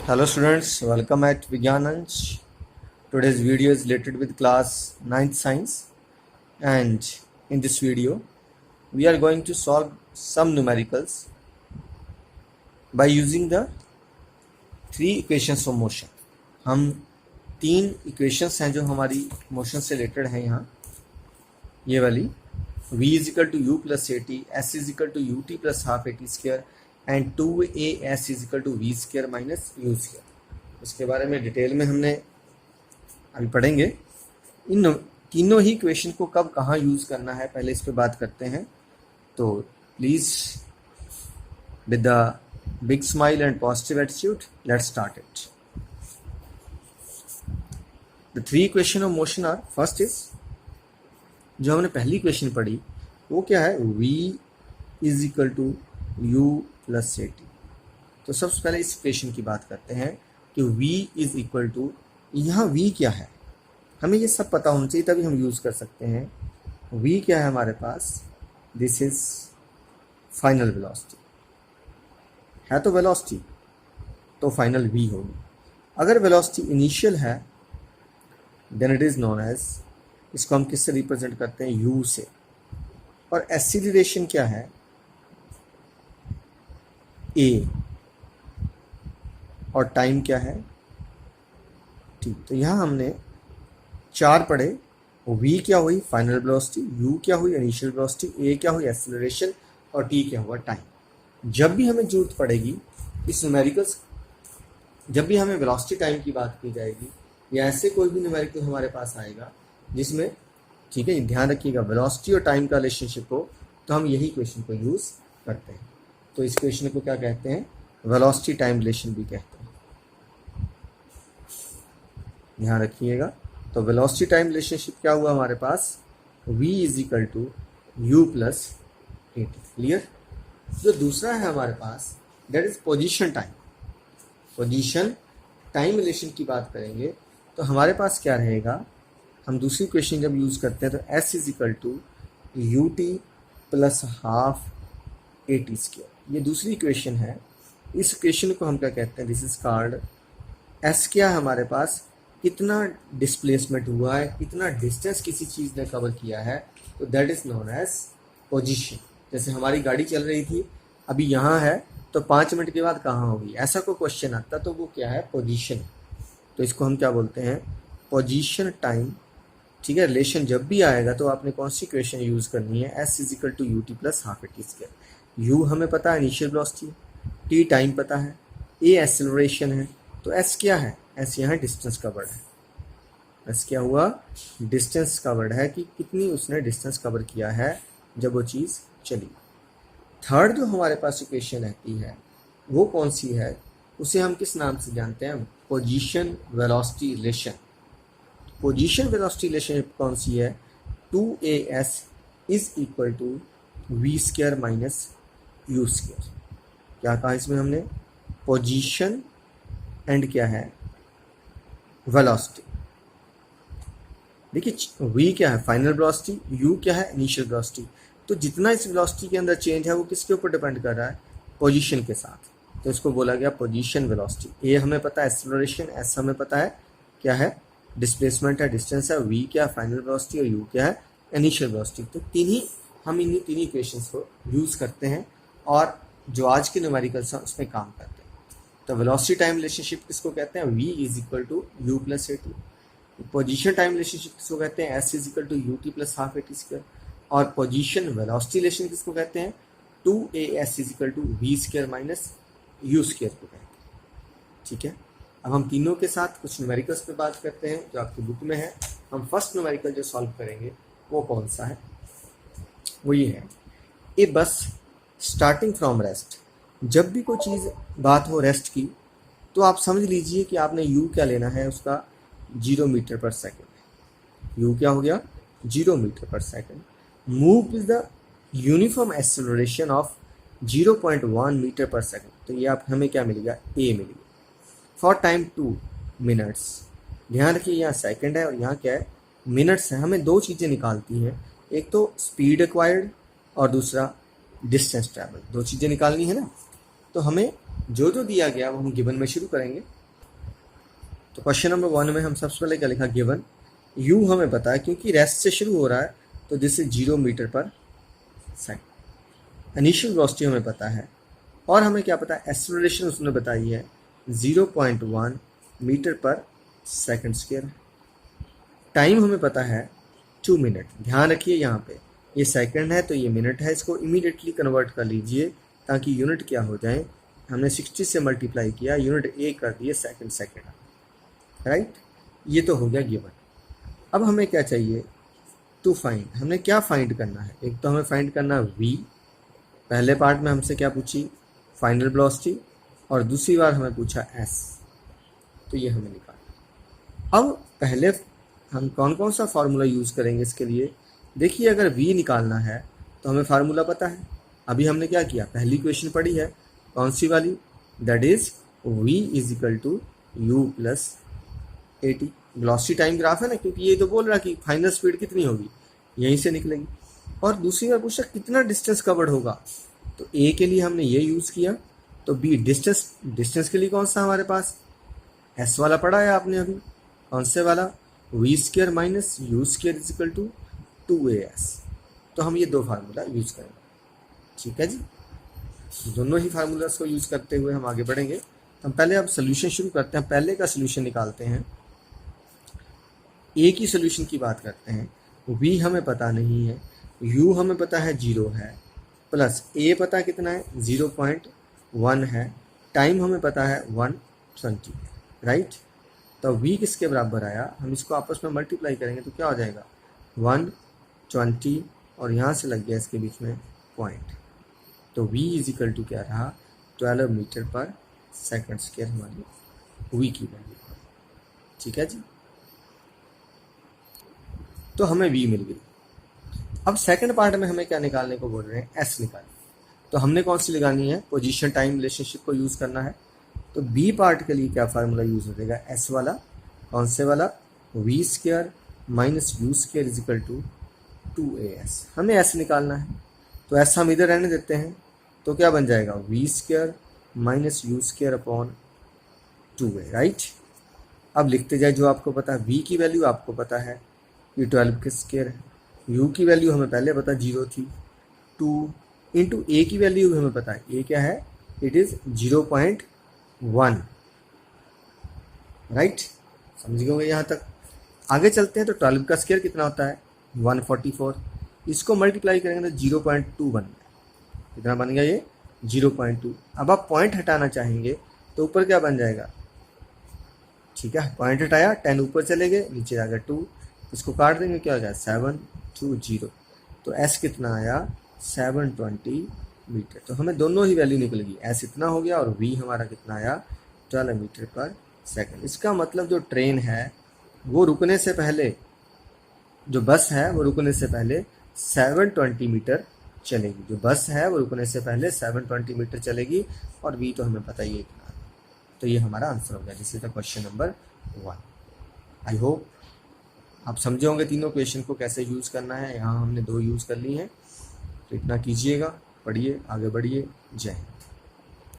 Hello students, welcome at Vigyananj. Today's video is related with class 9th science, and in this video we are going to solve some numericals by using the three equations of motion. हम तीन equations हैं जो हमारी motion से related हैं यहाँ, ये वाली v is equal to u plus a t, s is equal to u t plus half a t square and 2as is equal to v square minus u square. इसके बारे में detail में हमने अभी पढ़ेंगे। इन तीनों ही इक्वेशन को कब कहाँ यूज़ करना है पहले इस पर बात करते हैं। तो please with the big smile and positive attitude let's start it. The three equation of motion are, first is, जो हमने पहली इक्वेशन पढ़ी वो क्या है, v is equal to u plus a t. तो सबसे पहले इस इक्वेशन की बात करते हैं कि v इज इक्वल टू, यहाँ v क्या है हमें ये सब पता होना चाहिए तभी हम यूज़ कर सकते हैं। v क्या है हमारे पास, दिस इज फाइनल वेलोसिटी है, तो वेलोसिटी तो फाइनल v होगी। अगर वेलोसिटी इनिशियल है then it is known as, इसको हम किससे रिप्रेजेंट करते हैं, u से। और एक्सीलरेशन क्या है, a, और टाइम क्या है t। तो यहाँ हमने चार पढ़े, v क्या हुई फाइनल वेलोसिटी, u क्या हुई इनिशियल वेलोसिटी, a क्या हुई एक्सीलरेशन और t क्या हुआ टाइम। जब भी हमें जरूरत पड़ेगी इस न्यूमेरिकल्स, जब भी हमें वेलोसिटी टाइम की बात की जाएगी या ऐसे कोई भी न्यूमेरिकल हमारे पास आएगा जिसमें, ठीक है ध्यान रखिएगा, वेलोसिटी और टाइम का रिलेशनशिप हो, तो हम यही क्वेश्चन को यूज़ करते हैं। तो इस क्वेश्चन को क्या कहते हैं, वेलोसिटी टाइम रिलेशन भी कहते हैं, ध्यान रखिएगा। तो वेलोसिटी टाइम रिलेशनशिप क्या हुआ हमारे पास, v is equal to u plus a t, clear. जो दूसरा है हमारे पास that is position time. Position time relation की बात करेंगे तो हमारे पास क्या रहेगा, हम दूसरी इक्वेशन जब यूज़ करते हैं तो s is equal to u t plus half a t square, ये दूसरी इक्वेशन है। इस इक्वेशन को हम क्या कहते हैं, दिस इज कॉल्ड, s क्या है हमारे पास, कितना डिस्प्लेसमेंट हुआ है, कितना डिस्टेंस किसी चीज़ ने कवर किया है, तो that is known as position. जैसे हमारी गाड़ी चल रही थी, अभी यहाँ है तो 5 मिनट के बाद कहाँ होगी, ऐसा कोई क्वेश्चन आता तो वो क्या है, पोजीशन। तो इसको हम क्या बोलते हैं, पोजीशन टाइम, ठीक है। रिलेशन जब भी आएगा तो आपने कौन सी इक्वेशन यूज़ करनी है, s is equal to u t plus half a t square. U हमें पता है इनिशियल वेलोसिटी, टी टाइम पता है, ए एक्सेलरेशन है, तो s क्या है, s यहाँ डिस्टेंस कवर्ड है। s क्या हुआ, डिस्टेंस कवर्ड है कि कितनी उसने डिस्टेंस कवर किया है जब वो चीज़ चली। थर्ड जो हमारे पास इक्वेशन रहती है वो कौन सी है, उसे हम किस नाम से जानते हैं, position velocity relation. Position velocity relation कौन सी है, 2as is equal to v square minus u square. क्या कहा इसमें हमने, पोजीशन एंड क्या है, वेलोसिटी। देखिए v क्या है फाइनल वेलोसिटी, u क्या है इनिशियल वेलोसिटी। तो जितना इस वेलोसिटी के अंदर चेंज है वो किसके ऊपर डिपेंड कर रहा है, पोजीशन के साथ। तो इसको बोला गया पोजीशन वेलोसिटी। a हमें पता है एक्सेलरेशन, s हमें पता है क्या है डिस्प्लेसमेंट है, डिस्टेंस है, v क्या है फाइनल वेलोसिटी और u क्या है इनिशियल वेलोसिटी। तो हम इन तीन इक्वेशंस को यूज़ करते हैं और जो आज के न्यूमेरिकल्स हैं उसमें काम करते हैं। तो वेलोसिटी टाइम रिलेशनशिप किसको कहते हैं, v is equal to u plus a t. Position time relationship किसको कहते हैं, s is equal to u t plus half a t square. और पोजीशन वेलोसिटी रिलेशन किसको कहते हैं, 2as is equal to v square minus u square को कहते हैं, ठीक है। अब हम तीनों के साथ कुछ न्यूमेरिकल्स पे बात करते हैं जो आपकी बुक में है। हम फर्स्ट न्यूमेरिकल जो सॉल्व करेंगे वो कौन सा है, वो ये है, ए बस स्टार्टिंग फ्रॉम रेस्ट। जब भी कोई चीज़ बात हो रेस्ट की तो आप समझ लीजिए कि आपने u क्या लेना है, उसका 0 मीटर पर सेकेंड। u क्या हो गया, 0 metre per second. Move is the uniform acceleration of 0.1 metre per second. तो ये आप हमें क्या मिलेगा, a मिलेगा। फॉर टाइम 2 मिनट्स, ध्यान रखिए यहाँ सेकेंड है और यहाँ क्या है मिनट्स है। हमें दो चीज़ें निकालती हैं, एक तो स्पीड एक्वायर्ड और दूसरा डिस्टेंस ट्रैवल, दो चीज़ें निकालनी है ना। तो हमें जो जो दिया गया वो हम गिवन में शुरू करेंगे। तो क्वेश्चन नंबर 1 में हम सबसे पहले क्या लिखा, गिवन u हमें पता है क्योंकि रेस्ट से शुरू हो रहा है तो दिस इज 0 मीटर पर सेकंड। इनिशियल वेलोसिटी हमें पता है और हमें क्या पता है, एक्सेलरेशन उसने बताई है 0.1 मीटर पर सेकंड स्क्वायर। टाइम हमें पता है 2 मिनट। ध्यान रखिए यहाँ पे ये सेकंड है तो ये मिनट है, इसको इमीडिएटली कन्वर्ट कर लीजिए ताकि यूनिट क्या हो जाए, हमने 60 से मल्टीप्लाई किया, यूनिट ए कर दिए सेकंड, राइट। ये तो हो गया गिवन। अब हमें क्या चाहिए, टू फाइंड। हमने क्या फाइंड करना है, एक तो हमें फाइंड करना है v। पहले पार्ट में हमसे क्या पूछी, फाइनल वेलोसिटी, और दूसरी बार हमें पूछा s। तो ये हमें निकालना। अब पहले हम कौन कौन सा फार्मूला यूज़ करेंगे इसके लिए। देखिए अगर v निकालना है तो हमें फार्मूला पता है। अभी हमने क्या किया, पहली क्वेश्चन पढ़ी है, कौन सी वाली, that is v is equal to u plus AT। Velocity time graph है ना, क्योंकि ये तो बोल रहा है कि फाइनल स्पीड कितनी होगी, यहीं से निकलेगी। और दूसरी बार पूछा कितना डिस्टेंस कवर्ड होगा, तो A के लिए हमने ये यूज़ किया। तो B डिस्टेंस के लिए कौन सा हमारे पास, S वाला पढ़ा है आपने अभी, कौन से वाला, v square minus u square is equal to 2as। तो हम ये दो फार्मूला यूज़ करेंगे, ठीक है जी। दोनों ही फार्मूलाज को यूज़ करते हुए हम आगे बढ़ेंगे। तो हम पहले अब सोल्यूशन शुरू करते हैं, पहले का सोल्यूशन निकालते हैं। ए की सोल्यूशन की बात करते हैं। v हमें पता नहीं है, u हमें पता है 0 है, प्लस a पता कितना है 0.1 है, टाइम हमें पता है 120, राइट। तो v किसके बराबर आया, हम इसको आपस में मल्टीप्लाई करेंगे तो क्या हो जाएगा 120, और यहाँ से लग गया इसके बीच में पॉइंट। तो v इज इक्वल टू क्या रहा 12 मीटर पर सेकंड स्क्वायर हमारी v की वैल्यू, ठीक है जी। तो हमें v मिल गई। अब सेकंड पार्ट में हमें क्या निकालने को बोल रहे हैं, s निकालने। तो हमने कौन सी लगानी है, पोजीशन टाइम रिलेशनशिप को यूज़ करना है। तो b पार्ट के लिए क्या फार्मूला यूज़ हो जाएगा, s वाला, कौन से वाला, v square minus u square is equal to 2as। हमें s निकालना है तो s हम इधर रहने देते हैं, तो क्या बन जाएगा v square minus u square upon 2a, right. अब लिखते जाए जो आपको पता है, v की वैल्यू आपको पता है ये 12 के स्क्वायर है, u की वैल्यू हमें पहले पता 0 थी, 2 इंटू a की वैल्यू हमें पता है, a क्या है, इट इज़ 0.1, राइट। समझ गए यहाँ तक। आगे चलते हैं तो 12 का स्क्वायर कितना होता है 144, इसको मल्टीप्लाई करेंगे तो 0.2 बन गया। कितना बन गया ये 0.2। अब आप पॉइंट हटाना चाहेंगे तो ऊपर क्या बन जाएगा, ठीक है, पॉइंट हटाया 10 ऊपर चले गए, नीचे आ गया 2, इसको काट देंगे क्या हो जाए 720। तो s कितना आया 720 मीटर। तो हमें दोनों ही वैल्यू निकल गई, s इतना हो गया और v हमारा कितना आया 12 मीटर पर सेकंड। इसका मतलब जो ट्रेन है वो रुकने से पहले, जो बस है वो रुकने से पहले 720 मीटर चलेगी, जो बस है वो रुकने से पहले 720 मीटर चलेगी, और v तो हमें पता ही है कितना। तो ये हमारा आंसर हो गया, this is the question number 1। I hope आप समझे होंगे तीनों क्वेश्चन को कैसे यूज़ करना है। यहाँ हमने 2 यूज़ कर ली हैं, तो इतना कीजिएगा, पढ़िए, आगे बढ़िए। जय हिंद।